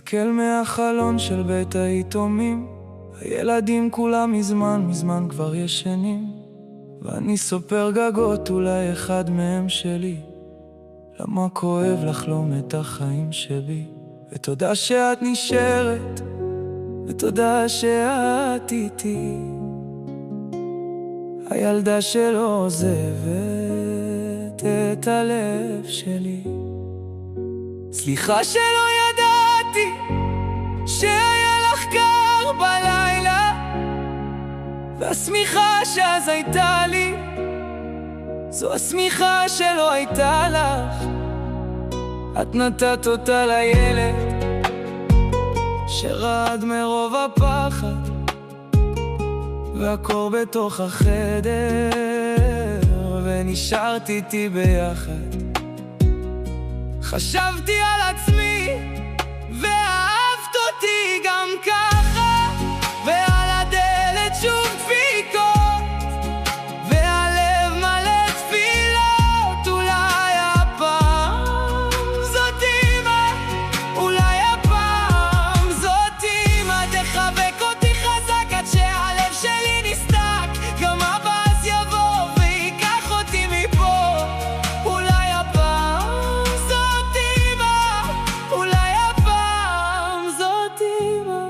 מסתכל מהחלון של בית היתומים, הילדים כולם מזמן כבר ישנים, ואני סופר גגות, אולי אחד מהם שלי. למה כואב לחלום את החיים שלי? ותודה שאת נשארת, ותודה שאת איתי, הילדה שלא עוזבת את הלב שלי. סליחה שלא ידעתי שהיה לך קר בלילה, והשמיכה שאז הייתה לי זו השמיכה שלא הייתה לך. את נתת אותה לילד שרעד מרוב הפחד, והקור בתוך החדר, ונשארת איתי ביחד. חשבתי על עצמי ואהבת אותי גם ככה, ועל הדלת שוב דפיקות, והלב מלא תפילות. אולי הפעם זאת אמא, אולי הפעם זאת אמא תחבק אותי חזק עד שהלב שלי נסתק. גם אבא אז יבוא ויקח אותי מפה. אולי הפעם זאת אמא, אולי הפעם זאת אמא.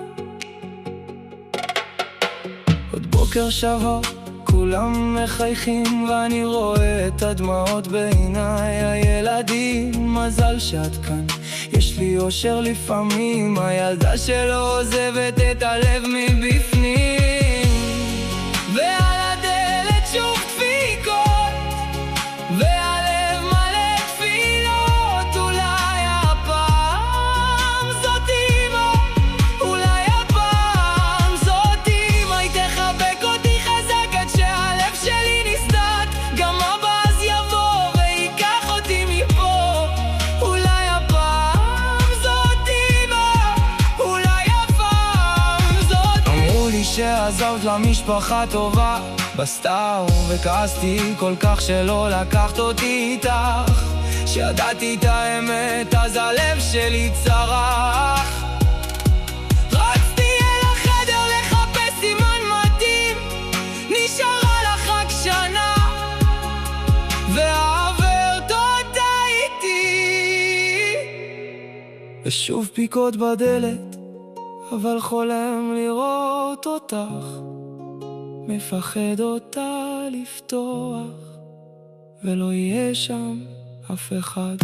עוד בוקר שחור, כולם מחייכים ואני רואה את הדמעות בעיניי. הילדים, מזל שאת כאן, יש לי אושר לפעמים. הילדה שלא עוזבת את הלב מבפנים, ועל הדלת שוב דפיקות, והלב מלא תפילות. אולי הפעם זאת אמא, אולי הפעם זאת אמא. היא תחבק אותי חזק עד שהלב שלי נסדק. גם אבא אז יבוא ויקח אותי מפה. אולי הפעם זאת אמא, אולי הפעם זאת אמא. אמרו לי שעזבת למשפחה טובה בסתר, וכעסתי כל כך שלא לקחת אותי איתך. שידעתי את האמת אז הלב שלי צרח. רצתי אל החדר לחפש סימן מתאים, נשארה לך רק שנה, ועברת אותה איתי. ושוב פיקות בדלת, אבל חולם לראות אותך, מפחד אותה לפתוח, ולא יהיה שם אף אחד.